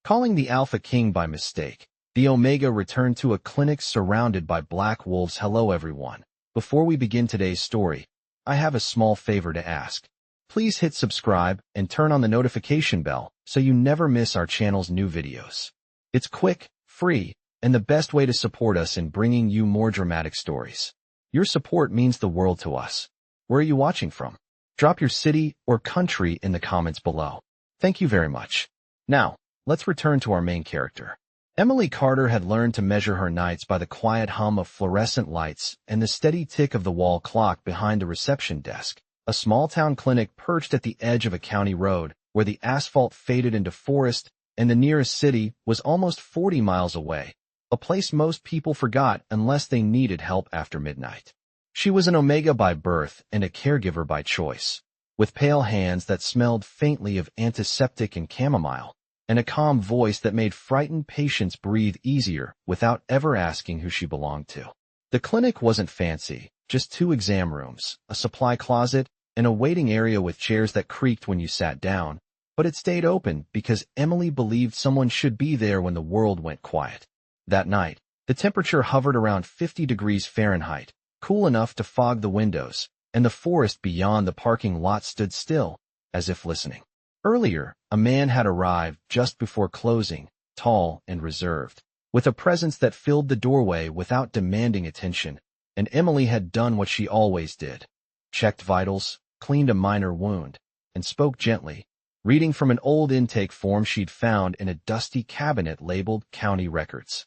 Calling the Alpha King by mistake, the Omega returned to a clinic surrounded by black wolves. Hello everyone. Before we begin today's story, I have a small favor to ask. Please hit subscribe and turn on the notification bell so you never miss our channel's new videos. It's quick, free, and the best way to support us in bringing you more dramatic stories. Your support means the world to us. Where are you watching from? Drop your city or country in the comments below. Thank you very much. Now, let's return to our main character. Emily Carter had learned to measure her nights by the quiet hum of fluorescent lights and the steady tick of the wall clock behind the reception desk, a small-town clinic perched at the edge of a county road where the asphalt faded into forest and the nearest city was almost 40 miles away, a place most people forgot unless they needed help after midnight. She was an Omega by birth and a caregiver by choice, with pale hands that smelled faintly of antiseptic and chamomile, and a calm voice that made frightened patients breathe easier without ever asking who she belonged to. The clinic wasn't fancy, just 2 exam rooms, a supply closet, and a waiting area with chairs that creaked when you sat down, but it stayed open because Emily believed someone should be there when the world went quiet. That night, the temperature hovered around 50 degrees Fahrenheit, cool enough to fog the windows, and the forest beyond the parking lot stood still, as if listening. Earlier, a man had arrived just before closing, tall and reserved, with a presence that filled the doorway without demanding attention, and Emily had done what she always did. Checked vitals, cleaned a minor wound, and spoke gently, reading from an old intake form she'd found in a dusty cabinet labeled County Records.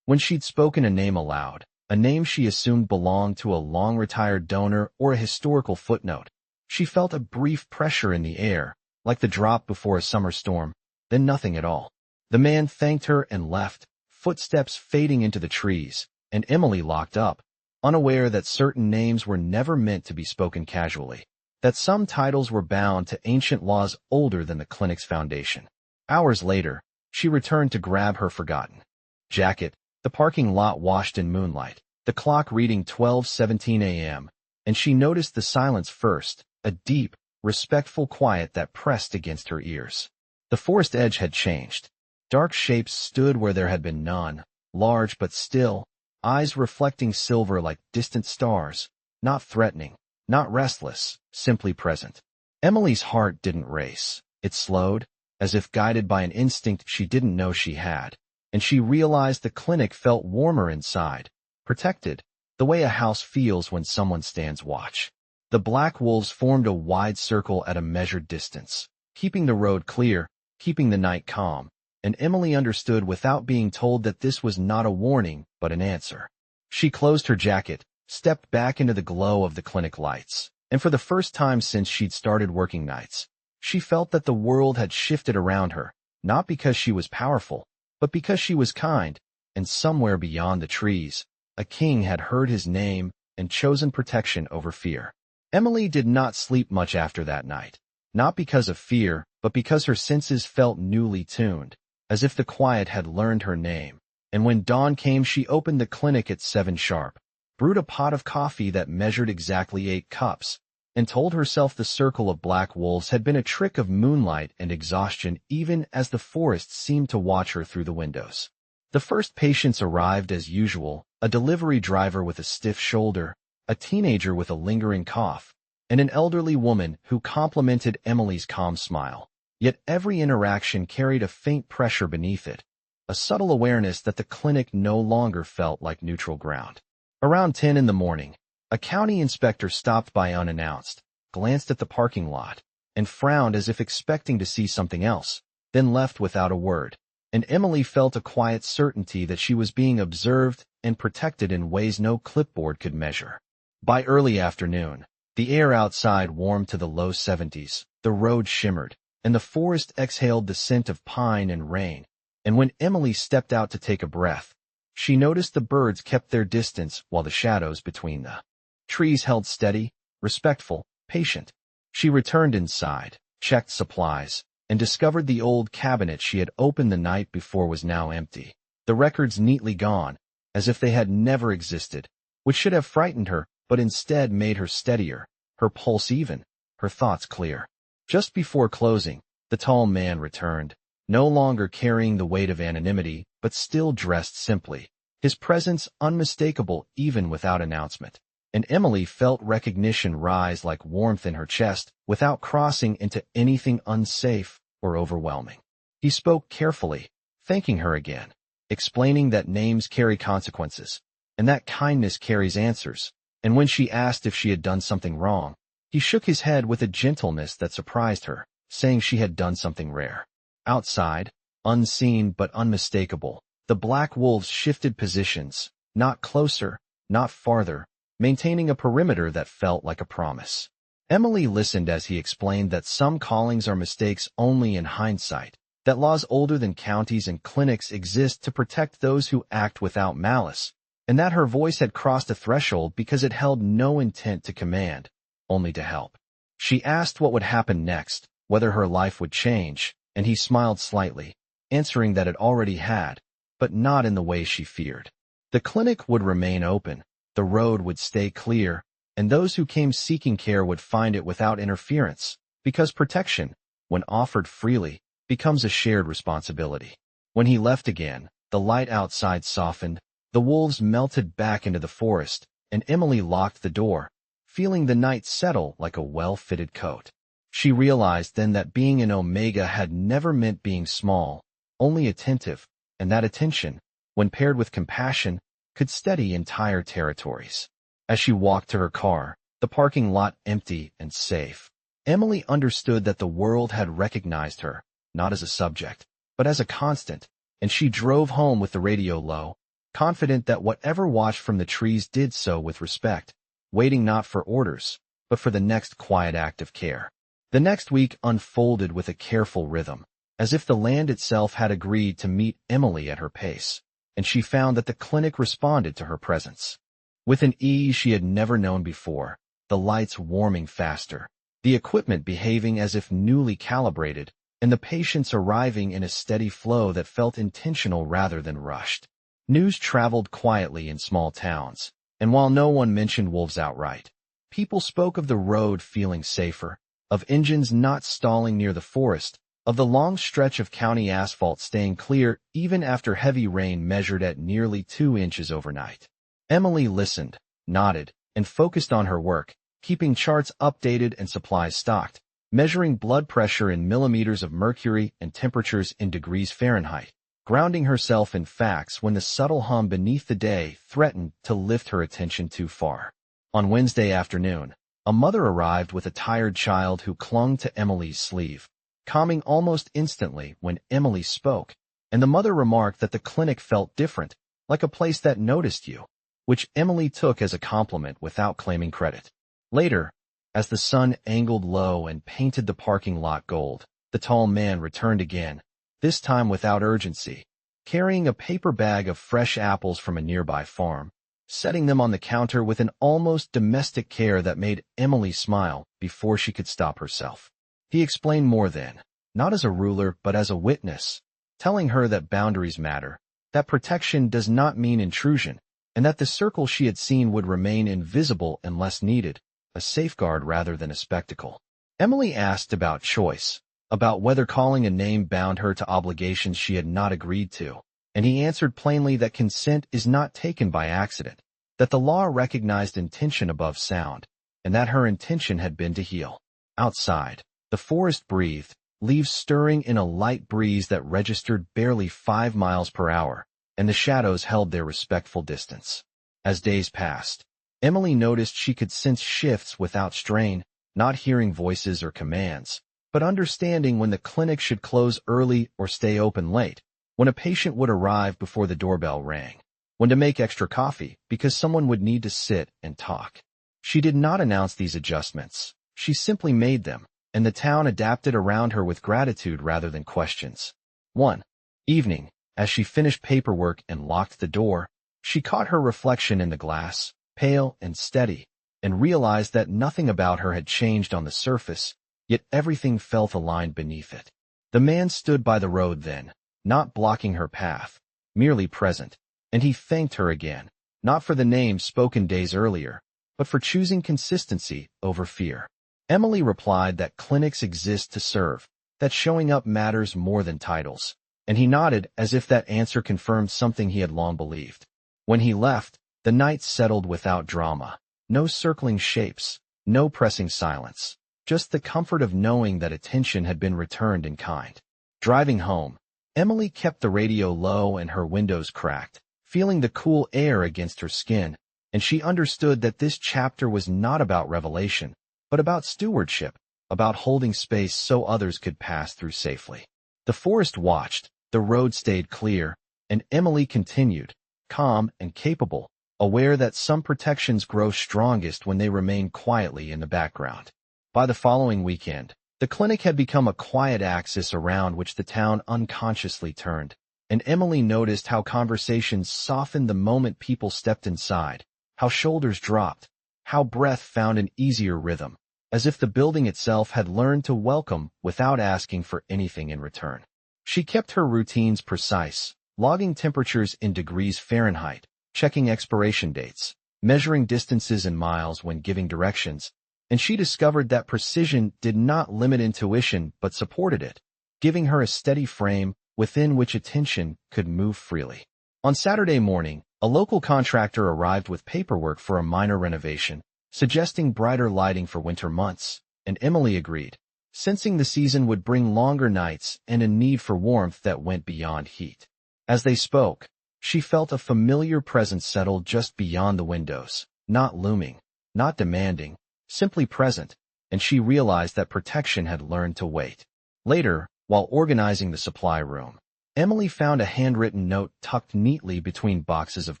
When she'd spoken a name aloud, a name she assumed belonged to a long-retired donor or a historical footnote, she felt a brief pressure in the air, like the drop before a summer storm, then nothing at all. The man thanked her and left, footsteps fading into the trees, and Emily locked up, unaware that certain names were never meant to be spoken casually, that some titles were bound to ancient laws older than the clinic's foundation. Hours later, she returned to grab her forgotten jacket, the parking lot washed in moonlight, the clock reading 12:17 a.m., and she noticed the silence first, a deep, respectful quiet that pressed against her ears. The forest edge had changed. Dark shapes stood where there had been none, large but still, eyes reflecting silver like distant stars, not threatening, not restless, simply present. Emily's heart didn't race. It slowed, as if guided by an instinct she didn't know she had, and she realized the clinic felt warmer inside, protected, the way a house feels when someone stands watch. The black wolves formed a wide circle at a measured distance, keeping the road clear, keeping the night calm, and Emily understood without being told that this was not a warning, but an answer. She closed her jacket, stepped back into the glow of the clinic lights, and for the first time since she'd started working nights, she felt that the world had shifted around her, not because she was powerful, but because she was kind, and somewhere beyond the trees, a king had heard his name and chosen protection over fear. Emily did not sleep much after that night, not because of fear, but because her senses felt newly tuned, as if the quiet had learned her name. And when dawn came, she opened the clinic at 7 sharp, brewed a pot of coffee that measured exactly 8 cups, and told herself the circle of black wolves had been a trick of moonlight and exhaustion even as the forest seemed to watch her through the windows. The first patients arrived as usual, a delivery driver with a stiff shoulder, a teenager with a lingering cough, and an elderly woman who complimented Emily's calm smile. Yet every interaction carried a faint pressure beneath it, a subtle awareness that the clinic no longer felt like neutral ground. Around 10 in the morning, a county inspector stopped by unannounced, glanced at the parking lot, and frowned as if expecting to see something else, then left without a word, and Emily felt a quiet certainty that she was being observed and protected in ways no clipboard could measure. By early afternoon, the air outside warmed to the low 70s, the road shimmered, and the forest exhaled the scent of pine and rain, and when Emily stepped out to take a breath, she noticed the birds kept their distance while the shadows between the trees held steady, respectful, patient. She returned inside, checked supplies, and discovered the old cabinet she had opened the night before was now empty, the records neatly gone, as if they had never existed, which should have frightened her, but instead made her steadier, her pulse even, her thoughts clear. Just before closing, the tall man returned, no longer carrying the weight of anonymity, but still dressed simply, his presence unmistakable even without announcement. And Emily felt recognition rise like warmth in her chest without crossing into anything unsafe or overwhelming. He spoke carefully, thanking her again, explaining that names carry consequences, and that kindness carries answers. And when she asked if she had done something wrong, he shook his head with a gentleness that surprised her, saying she had done something rare. Outside, unseen but unmistakable, the black wolves shifted positions, not closer, not farther, maintaining a perimeter that felt like a promise. Emily listened as he explained that some callings are mistakes only in hindsight, that laws older than counties and clinics exist to protect those who act without malice, and that her voice had crossed a threshold because it held no intent to command, only to help. She asked what would happen next, whether her life would change, and he smiled slightly, answering that it already had, but not in the way she feared. The clinic would remain open, the road would stay clear, and those who came seeking care would find it without interference, because protection, when offered freely, becomes a shared responsibility. When he left again, the light outside softened, the wolves melted back into the forest, and Emily locked the door, feeling the night settle like a well-fitted coat. She realized then that being an Omega had never meant being small, only attentive, and that attention, when paired with compassion, could steady entire territories. As she walked to her car, the parking lot empty and safe, Emily understood that the world had recognized her, not as a subject, but as a constant, and she drove home with the radio low, confident that whatever watched from the trees did so with respect, waiting not for orders, but for the next quiet act of care. The next week unfolded with a careful rhythm, as if the land itself had agreed to meet Emily at her pace, and she found that the clinic responded to her presence. With an ease she had never known before, the lights warming faster, the equipment behaving as if newly calibrated, and the patients arriving in a steady flow that felt intentional rather than rushed. News traveled quietly in small towns, and while no one mentioned wolves outright, people spoke of the road feeling safer, of engines not stalling near the forest, of the long stretch of county asphalt staying clear even after heavy rain measured at nearly 2 inches overnight. Emily listened, nodded, and focused on her work, keeping charts updated and supplies stocked, measuring blood pressure in millimeters of mercury and temperatures in degrees Fahrenheit, grounding herself in facts when the subtle hum beneath the day threatened to lift her attention too far. On Wednesday afternoon, a mother arrived with a tired child who clung to Emily's sleeve, calming almost instantly when Emily spoke, and the mother remarked that the clinic felt different, like a place that noticed you, which Emily took as a compliment without claiming credit. Later, as the sun angled low and painted the parking lot gold, the tall man returned again, this time without urgency, carrying a paper bag of fresh apples from a nearby farm, setting them on the counter with an almost domestic care that made Emily smile before she could stop herself. He explained more then, not as a ruler but as a witness, telling her that boundaries matter, that protection does not mean intrusion, and that the circle she had seen would remain invisible unless needed, a safeguard rather than a spectacle. Emily asked about choice, about whether calling a name bound her to obligations she had not agreed to, and he answered plainly that consent is not taken by accident, that the law recognized intention above sound, and that her intention had been to heal. Outside, the forest breathed, leaves stirring in a light breeze that registered barely 5 miles per hour, and the shadows held their respectful distance. As days passed, Emily noticed she could sense shifts without strain, not hearing voices or commands, but understanding when the clinic should close early or stay open late, when a patient would arrive before the doorbell rang, when to make extra coffee because someone would need to sit and talk. She did not announce these adjustments. She simply made them, and the town adapted around her with gratitude rather than questions. One evening, as she finished paperwork and locked the door, she caught her reflection in the glass, pale and steady, and realized that nothing about her had changed on the surface, yet everything felt aligned beneath it. The man stood by the road then, not blocking her path, merely present, and he thanked her again, not for the name spoken days earlier, but for choosing consistency over fear. Emily replied that clinics exist to serve, that showing up matters more than titles, and he nodded as if that answer confirmed something he had long believed. When he left, the night settled without drama. No circling shapes, no pressing silence, just the comfort of knowing that attention had been returned in kind. Driving home, Emily kept the radio low and her windows cracked, feeling the cool air against her skin, and she understood that this chapter was not about revelation, but about stewardship, about holding space so others could pass through safely. The forest watched, the road stayed clear, and Emily continued, calm and capable, aware that some protections grow strongest when they remain quietly in the background. By the following weekend, the clinic had become a quiet axis around which the town unconsciously turned, and Emily noticed how conversations softened the moment people stepped inside, how shoulders dropped, how breath found an easier rhythm, as if the building itself had learned to welcome without asking for anything in return. She kept her routines precise, logging temperatures in degrees Fahrenheit, checking expiration dates, measuring distances in miles when giving directions, and she discovered that precision did not limit intuition but supported it, giving her a steady frame within which attention could move freely. On Saturday morning, a local contractor arrived with paperwork for a minor renovation, suggesting brighter lighting for winter months, and Emily agreed, sensing the season would bring longer nights and a need for warmth that went beyond heat. As they spoke, she felt a familiar presence settle just beyond the windows, not looming, not demanding, simply present, and she realized that protection had learned to wait. Later, while organizing the supply room, Emily found a handwritten note tucked neatly between boxes of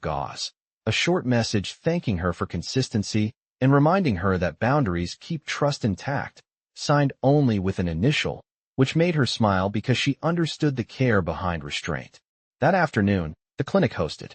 gauze, a short message thanking her for consistency and reminding her that boundaries keep trust intact, signed only with an initial, which made her smile because she understood the care behind restraint. That afternoon, the clinic hosted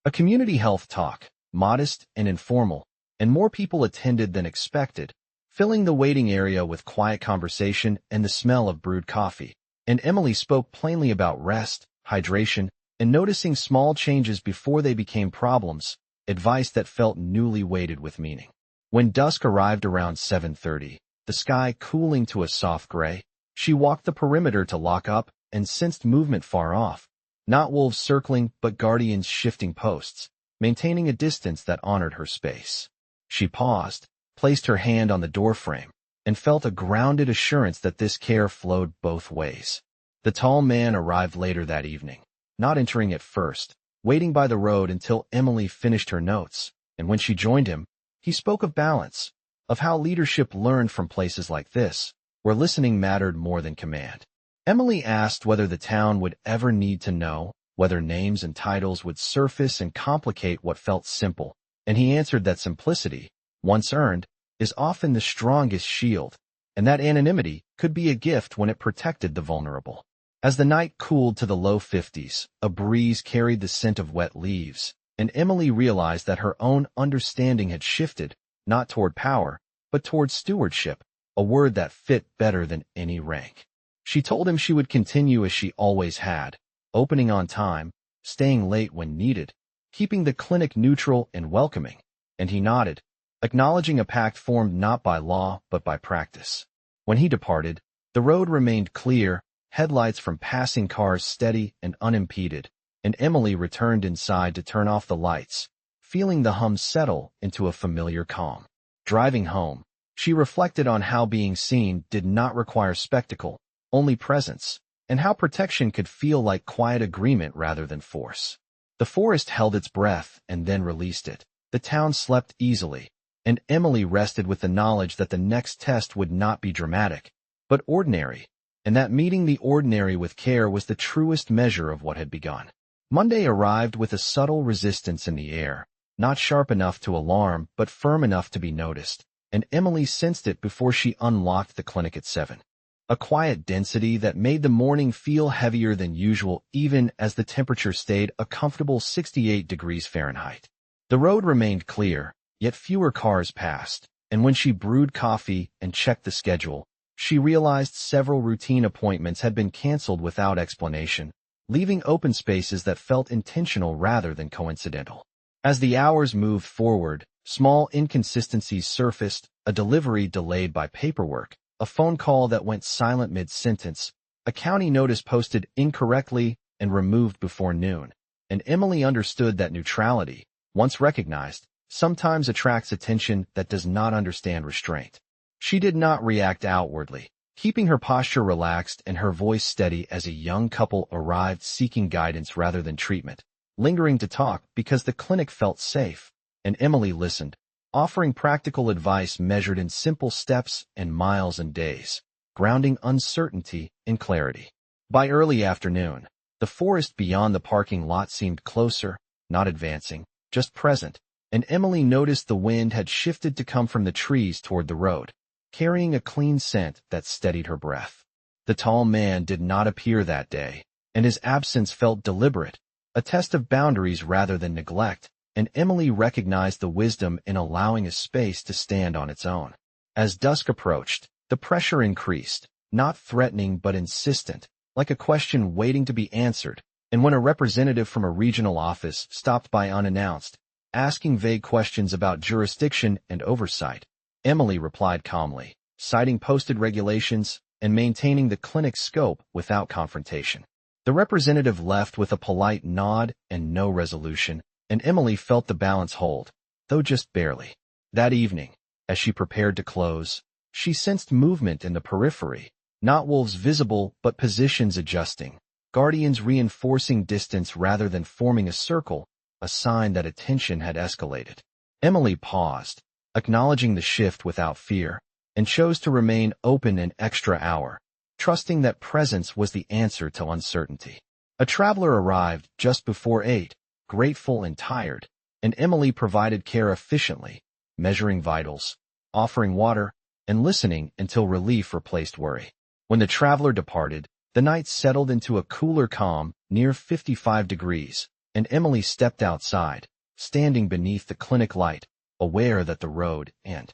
a community health talk, modest and informal, and more people attended than expected, filling the waiting area with quiet conversation and the smell of brewed coffee. And Emily spoke plainly about rest, hydration, and noticing small changes before they became problems, advice that felt newly weighted with meaning. When dusk arrived around 7:30, the sky cooling to a soft gray, she walked the perimeter to lock up and sensed movement far off, not wolves circling but guardians shifting posts, maintaining a distance that honored her space. She paused, placed her hand on the doorframe, and felt a grounded assurance that this care flowed both ways. The tall man arrived later that evening, not entering at first, waiting by the road until Emily finished her notes, and when she joined him, he spoke of balance, of how leadership learned from places like this, where listening mattered more than command. Emily asked whether the town would ever need to know, whether names and titles would surface and complicate what felt simple, and he answered that simplicity, once earned, is often the strongest shield, and that anonymity could be a gift when it protected the vulnerable. As the night cooled to the low 50s, a breeze carried the scent of wet leaves, and Emily realized that her own understanding had shifted, not toward power, but toward stewardship, a word that fit better than any rank. She told him she would continue as she always had, opening on time, staying late when needed, keeping the clinic neutral and welcoming, and he nodded, acknowledging a pact formed not by law but by practice. When he departed, the road remained clear, headlights from passing cars steady and unimpeded, and Emily returned inside to turn off the lights, feeling the hum settle into a familiar calm. Driving home, she reflected on how being seen did not require spectacle, only presence, and how protection could feel like quiet agreement rather than force. The forest held its breath and then released it. The town slept easily, and Emily rested with the knowledge that the next test would not be dramatic, but ordinary, and that meeting the ordinary with care was the truest measure of what had begun. Monday arrived with a subtle resistance in the air, not sharp enough to alarm but firm enough to be noticed, and Emily sensed it before she unlocked the clinic at 7. A quiet density that made the morning feel heavier than usual even as the temperature stayed a comfortable 68 degrees Fahrenheit. The road remained clear, yet fewer cars passed, and when she brewed coffee and checked the schedule, she realized several routine appointments had been canceled without explanation, leaving open spaces that felt intentional rather than coincidental. As the hours moved forward, small inconsistencies surfaced, a delivery delayed by paperwork, a phone call that went silent mid-sentence, a county notice posted incorrectly and removed before noon, and Emily understood that neutrality, once recognized, sometimes attracts attention that does not understand restraint. She did not react outwardly, keeping her posture relaxed and her voice steady as a young couple arrived seeking guidance rather than treatment, lingering to talk because the clinic felt safe, and Emily listened, offering practical advice measured in simple steps and miles and days, grounding uncertainty in clarity. By early afternoon, the forest beyond the parking lot seemed closer, not advancing, just present, and Emily noticed the wind had shifted to come from the trees toward the road, carrying a clean scent that steadied her breath. The tall man did not appear that day, and his absence felt deliberate, a test of boundaries rather than neglect, and Emily recognized the wisdom in allowing a space to stand on its own. As dusk approached, the pressure increased, not threatening but insistent, like a question waiting to be answered, and when a representative from a regional office stopped by unannounced, asking vague questions about jurisdiction and oversight, Emily replied calmly, citing posted regulations and maintaining the clinic's scope without confrontation. The representative left with a polite nod and no resolution, and Emily felt the balance hold, though just barely. That evening, as she prepared to close, she sensed movement in the periphery, not wolves visible but positions adjusting, guardians reinforcing distance rather than forming a circle, a sign that attention had escalated. Emily paused, acknowledging the shift without fear, and chose to remain open an extra hour, trusting that presence was the answer to uncertainty. A traveler arrived just before 8, grateful and tired, and Emily provided care efficiently, measuring vitals, offering water, and listening until relief replaced worry. When the traveler departed, the night settled into a cooler calm near 55 degrees, and Emily stepped outside, standing beneath the clinic light, aware that the road and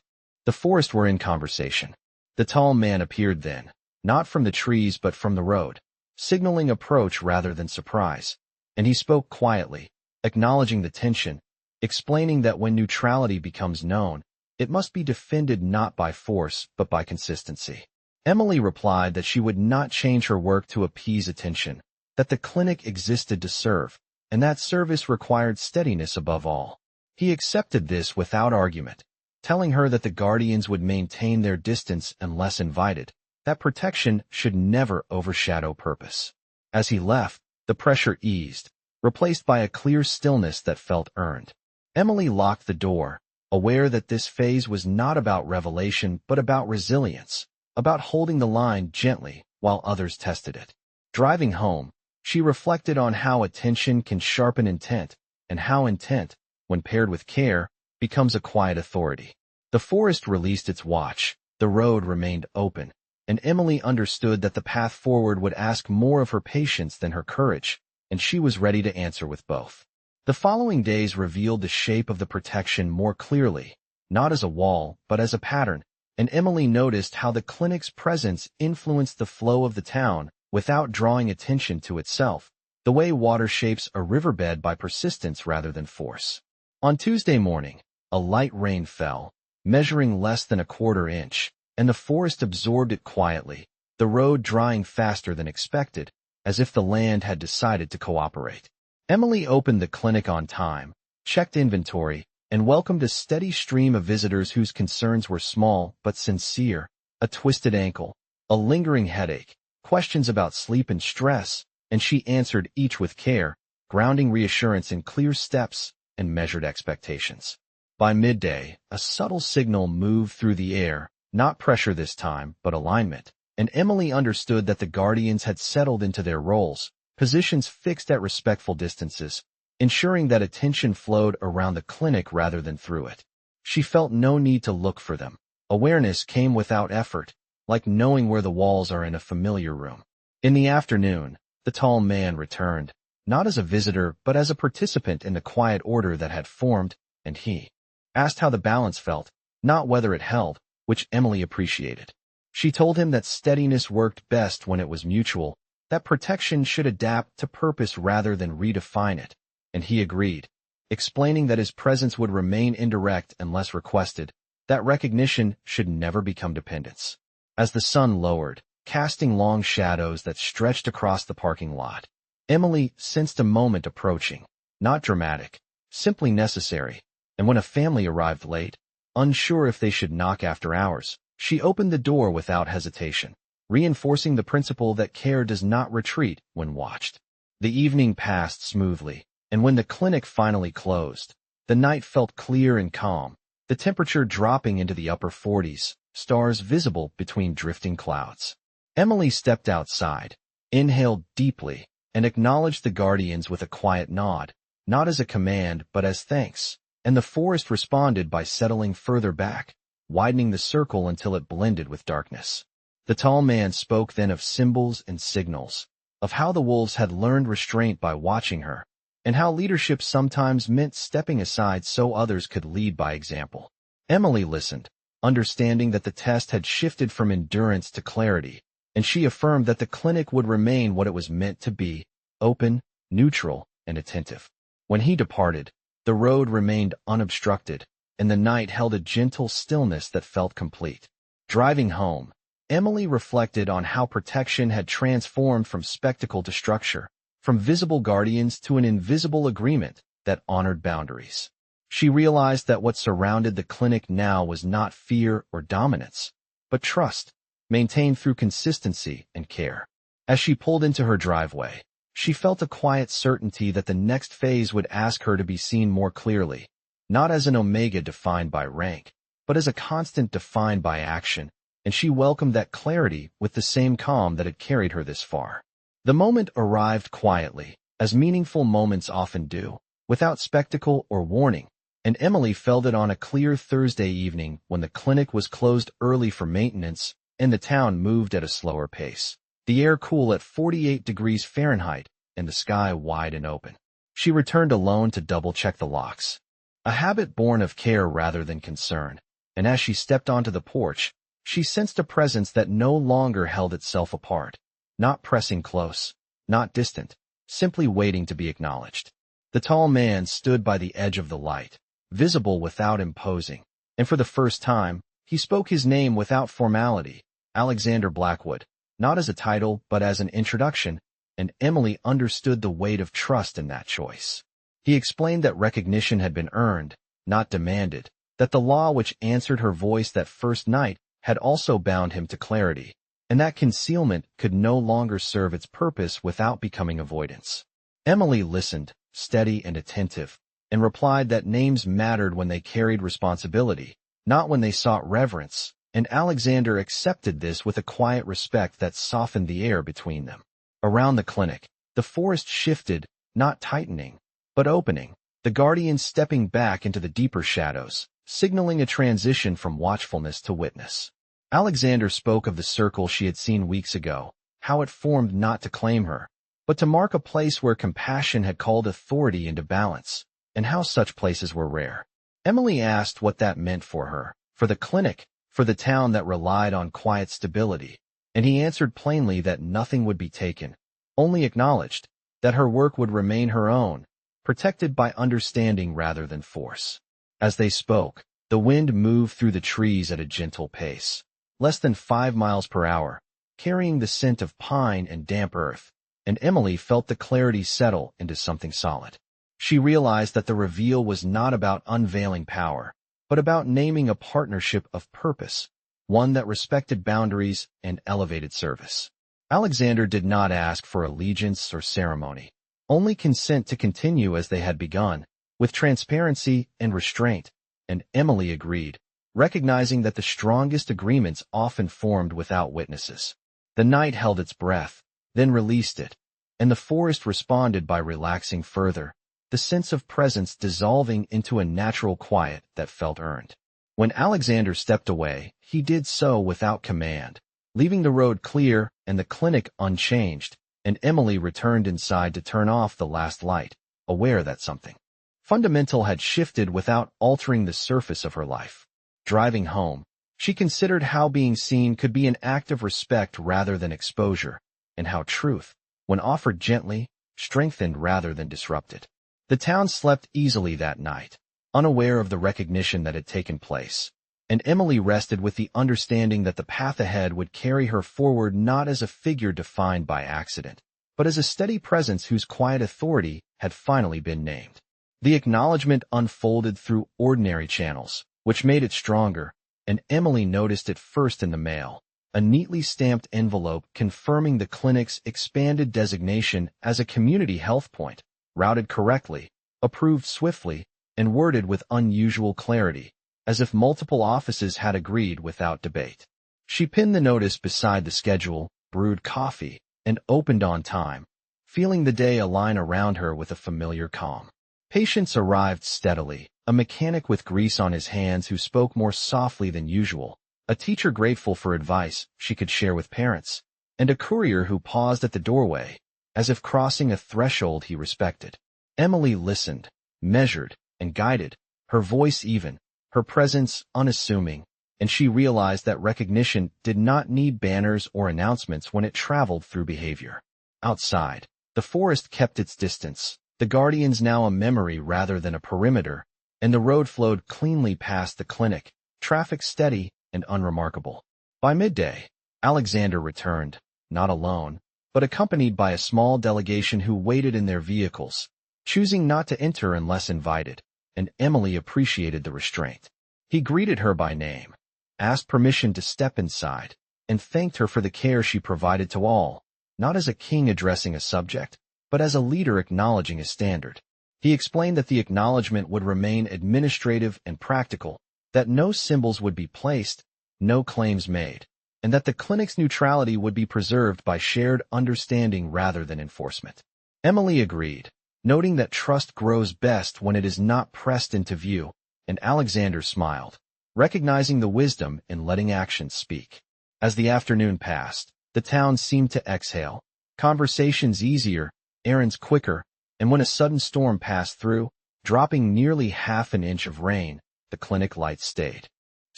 the forest were in conversation. The tall man appeared then, not from the trees but from the road, signaling approach rather than surprise, and he spoke quietly, acknowledging the tension, explaining that when neutrality becomes known, it must be defended not by force but by consistency. Emily replied that she would not change her work to appease attention, that the clinic existed to serve, and that service required steadiness above all. He accepted this without argument, telling her that the guardians would maintain their distance unless invited, that protection should never overshadow purpose. As he left, the pressure eased, replaced by a clear stillness that felt earned. Emily locked the door, aware that this phase was not about revelation but about resilience, about holding the line gently while others tested it. Driving home, she reflected on how attention can sharpen intent, and how intent, when paired with care, becomes a quiet authority. The forest released its watch, the road remained open, and Emily understood that the path forward would ask more of her patience than her courage, and she was ready to answer with both. The following days revealed the shape of the protection more clearly, not as a wall, but as a pattern, and Emily noticed how the clinic's presence influenced the flow of the town without drawing attention to itself, the way water shapes a riverbed by persistence rather than force. On Tuesday morning, a light rain fell, measuring less than a quarter inch, and the forest absorbed it quietly, the road drying faster than expected, as if the land had decided to cooperate. Emily opened the clinic on time, checked inventory, and welcomed a steady stream of visitors whose concerns were small but sincere: a twisted ankle, a lingering headache, questions about sleep and stress, and she answered each with care, grounding reassurance in clear steps and measured expectations. By midday, a subtle signal moved through the air, not pressure this time, but alignment, and Emily understood that the guardians had settled into their roles, positions fixed at respectful distances, ensuring that attention flowed around the clinic rather than through it. She felt no need to look for them. Awareness came without effort, like knowing where the walls are in a familiar room. In the afternoon, the tall man returned, not as a visitor but as a participant in the quiet order that had formed, and he asked how the balance felt, not whether it held, which Emily appreciated. She told him that steadiness worked best when it was mutual, that protection should adapt to purpose rather than redefine it, and he agreed, explaining that his presence would remain indirect unless requested, that recognition should never become dependence. As the sun lowered, casting long shadows that stretched across the parking lot, Emily sensed a moment approaching, not dramatic, simply necessary, and when a family arrived late, unsure if they should knock after hours, she opened the door without hesitation, reinforcing the principle that care does not retreat when watched. The evening passed smoothly, and when the clinic finally closed, the night felt clear and calm, the temperature dropping into the upper 40s, stars visible between drifting clouds. Emily stepped outside, inhaled deeply, and acknowledged the guardians with a quiet nod, not as a command but as thanks, and the forest responded by settling further back, widening the circle until it blended with darkness. The tall man spoke then of symbols and signals, of how the wolves had learned restraint by watching her, and how leadership sometimes meant stepping aside so others could lead by example. Emily listened, understanding that the test had shifted from endurance to clarity, and she affirmed that the clinic would remain what it was meant to be, open, neutral, and attentive. When he departed, the road remained unobstructed, and the night held a gentle stillness that felt complete. Driving home, Emily reflected on how protection had transformed from spectacle to structure, from visible guardians to an invisible agreement that honored boundaries. She realized that what surrounded the clinic now was not fear or dominance, but trust, maintained through consistency and care. As she pulled into her driveway, she felt a quiet certainty that the next phase would ask her to be seen more clearly, not as an omega defined by rank, but as a constant defined by action, and she welcomed that clarity with the same calm that had carried her this far. The moment arrived quietly, as meaningful moments often do, without spectacle or warning, and Emily felt it on a clear Thursday evening when the clinic was closed early for maintenance and the town moved at a slower pace, the air cool at 48 degrees Fahrenheit and the sky wide and open. She returned alone to double-check the locks, a habit born of care rather than concern, and as she stepped onto the porch, she sensed a presence that no longer held itself apart, not pressing close, not distant, simply waiting to be acknowledged. The tall man stood by the edge of the light, visible without imposing, and for the first time, he spoke his name without formality, Alexander Blackwood, not as a title but as an introduction, and Emily understood the weight of trust in that choice. He explained that recognition had been earned, not demanded, that the law which answered her voice that first night had also bound him to clarity, and that concealment could no longer serve its purpose without becoming avoidance. Emily listened, steady and attentive, and replied that names mattered when they carried responsibility, not when they sought reverence, and Alexander accepted this with a quiet respect that softened the air between them. Around the clinic, the forest shifted, not tightening, but opening, the guardians stepping back into the deeper shadows, signaling a transition from watchfulness to witness. Alexander spoke of the circle she had seen weeks ago, how it formed not to claim her, but to mark a place where compassion had called authority into balance, and how such places were rare. Emily asked what that meant for her, for the clinic, for the town that relied on quiet stability, and he answered plainly that nothing would be taken, only acknowledged, that her work would remain her own, protected by understanding rather than force. As they spoke, the wind moved through the trees at a gentle pace, less than 5 miles per hour, carrying the scent of pine and damp earth, and Emily felt the clarity settle into something solid. She realized that the reveal was not about unveiling power, but about naming a partnership of purpose, one that respected boundaries and elevated service. Alexander did not ask for allegiance or ceremony, only consent to continue as they had begun, with transparency and restraint, and Emily agreed, recognizing that the strongest agreements often formed without witnesses. The night held its breath, then released it, and the forest responded by relaxing further, the sense of presence dissolving into a natural quiet that felt earned. When Alexander stepped away, he did so without command, leaving the road clear and the clinic unchanged, and Emily returned inside to turn off the last light, aware that something fundamental had shifted without altering the surface of her life. Driving home, she considered how being seen could be an act of respect rather than exposure, and how truth, when offered gently, strengthened rather than disrupted. The town slept easily that night, unaware of the recognition that had taken place. and Emily rested with the understanding that the path ahead would carry her forward not as a figure defined by accident, but as a steady presence whose quiet authority had finally been named. The acknowledgement unfolded through ordinary channels, which made it stronger, and Emily noticed it first in the mail, a neatly stamped envelope confirming the clinic's expanded designation as a community health point, routed correctly, approved swiftly, and worded with unusual clarity, as if multiple offices had agreed without debate. She pinned the notice beside the schedule, brewed coffee, and opened on time, feeling the day align around her with a familiar calm. Patients arrived steadily, a mechanic with grease on his hands who spoke more softly than usual, a teacher grateful for advice she could share with parents, and a courier who paused at the doorway, as if crossing a threshold he respected. Emily listened, measured, and guided, her voice even, her presence unassuming, and she realized that recognition did not need banners or announcements when it traveled through behavior. Outside, the forest kept its distance, the guardians now a memory rather than a perimeter, and the road flowed cleanly past the clinic, traffic steady and unremarkable. By midday, Alexander returned, not alone, but accompanied by a small delegation who waited in their vehicles, choosing not to enter unless invited, and Emily appreciated the restraint. He greeted her by name, asked permission to step inside, and thanked her for the care she provided to all, not as a king addressing a subject, but as a leader acknowledging a standard. He explained that the acknowledgement would remain administrative and practical, that no symbols would be placed, no claims made, and that the clinic's neutrality would be preserved by shared understanding rather than enforcement. Emily agreed, noting that trust grows best when it is not pressed into view, and Alexander smiled, recognizing the wisdom in letting actions speak. As the afternoon passed, the town seemed to exhale, conversations easier, errands quicker, and when a sudden storm passed through, dropping nearly half an inch of rain, the clinic lights stayed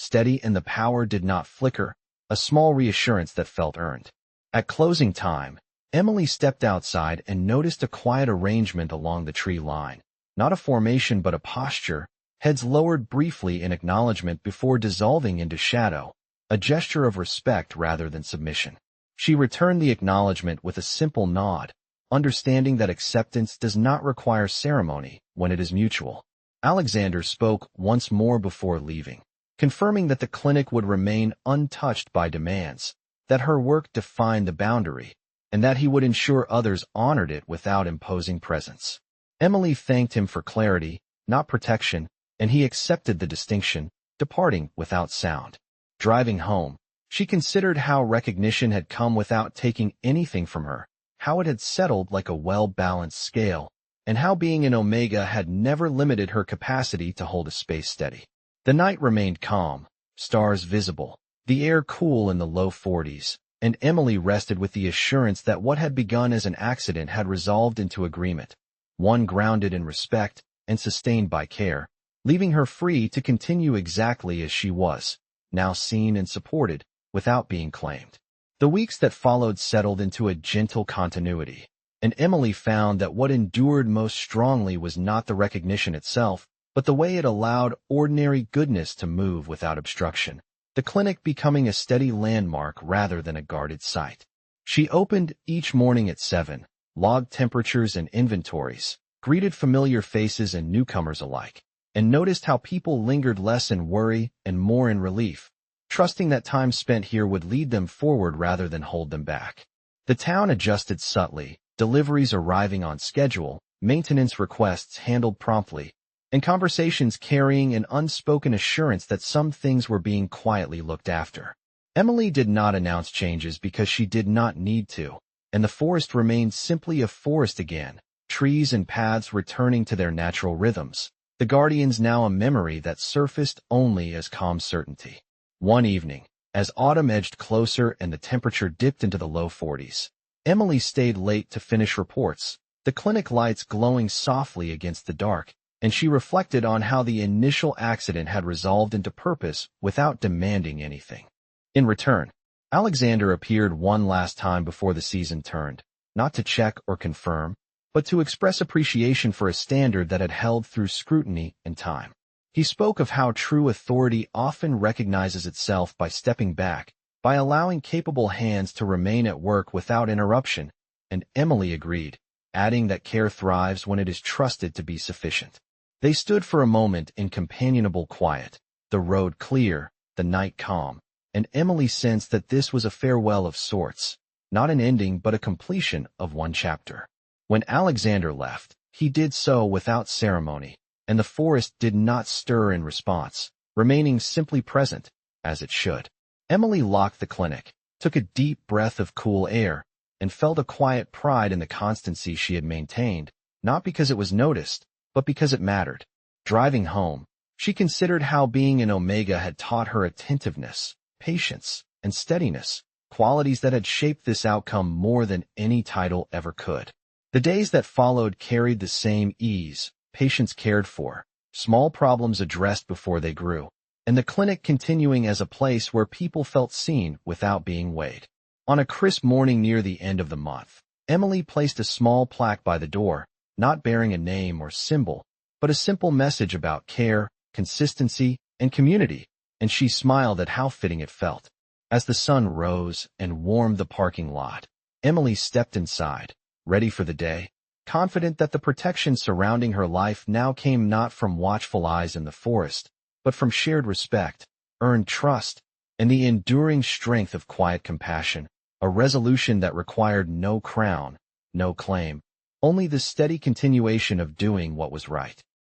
steady and the power did not flicker, a small reassurance that felt earned. At closing time, Emily stepped outside and noticed a quiet arrangement along the tree line, not a formation but a posture, heads lowered briefly in acknowledgement before dissolving into shadow, a gesture of respect rather than submission. She returned the acknowledgement with a simple nod, understanding that acceptance does not require ceremony when it is mutual. Alexander spoke once more before leaving, confirming that the clinic would remain untouched by demands, that her work defined the boundary, and that he would ensure others honored it without imposing presence. Emily thanked him for clarity, not protection, and he accepted the distinction, departing without sound. Driving home, she considered how recognition had come without taking anything from her, how it had settled like a well-balanced scale, and how being an Omega had never limited her capacity to hold a space steady. The night remained calm, stars visible, the air cool in the low 40s, and Emily rested with the assurance that what had begun as an accident had resolved into agreement, one grounded in respect and sustained by care, leaving her free to continue exactly as she was, now seen and supported, without being claimed. The weeks that followed settled into a gentle continuity, and Emily found that what endured most strongly was not the recognition itself, but the way it allowed ordinary goodness to move without obstruction, the clinic becoming a steady landmark rather than a guarded site. She opened each morning at 7, logged temperatures and inventories, greeted familiar faces and newcomers alike, and noticed how people lingered less in worry and more in relief, trusting that time spent here would lead them forward rather than hold them back. The town adjusted subtly, deliveries arriving on schedule, maintenance requests handled promptly, and conversations carrying an unspoken assurance that some things were being quietly looked after. Emily did not announce changes because she did not need to, and the forest remained simply a forest again, trees and paths returning to their natural rhythms, the guardians now a memory that surfaced only as calm certainty. One evening, as autumn edged closer and the temperature dipped into the low 40s, Emily stayed late to finish reports, the clinic lights glowing softly against the dark, and she reflected on how the initial accident had resolved into purpose without demanding anything. In return, Alexander appeared one last time before the season turned, not to check or confirm, but to express appreciation for a standard that had held through scrutiny and time. He spoke of how true authority often recognizes itself by stepping back, by allowing capable hands to remain at work without interruption, and Emily agreed, adding that care thrives when it is trusted to be sufficient. They stood for a moment in companionable quiet, the road clear, the night calm, and Emily sensed that this was a farewell of sorts, not an ending but a completion of one chapter. When Alexander left, he did so without ceremony, and the forest did not stir in response, remaining simply present, as it should. Emily locked the clinic, took a deep breath of cool air, and felt a quiet pride in the constancy she had maintained, not because it was noticed, but because it mattered. Driving home, she considered how being in Omega had taught her attentiveness, patience, and steadiness, qualities that had shaped this outcome more than any title ever could. The days that followed carried the same ease, patients cared for, small problems addressed before they grew, and the clinic continuing as a place where people felt seen without being weighed. On a crisp morning near the end of the month, Emily placed a small plaque by the door, not bearing a name or symbol, but a simple message about care, consistency, and community, and she smiled at how fitting it felt. As the sun rose and warmed the parking lot, Emily stepped inside, ready for the day, confident that the protection surrounding her life now came not from watchful eyes in the forest, but from shared respect, earned trust, and the enduring strength of quiet compassion, a resolution that required no crown, no claim, only the steady continuation of doing what was right.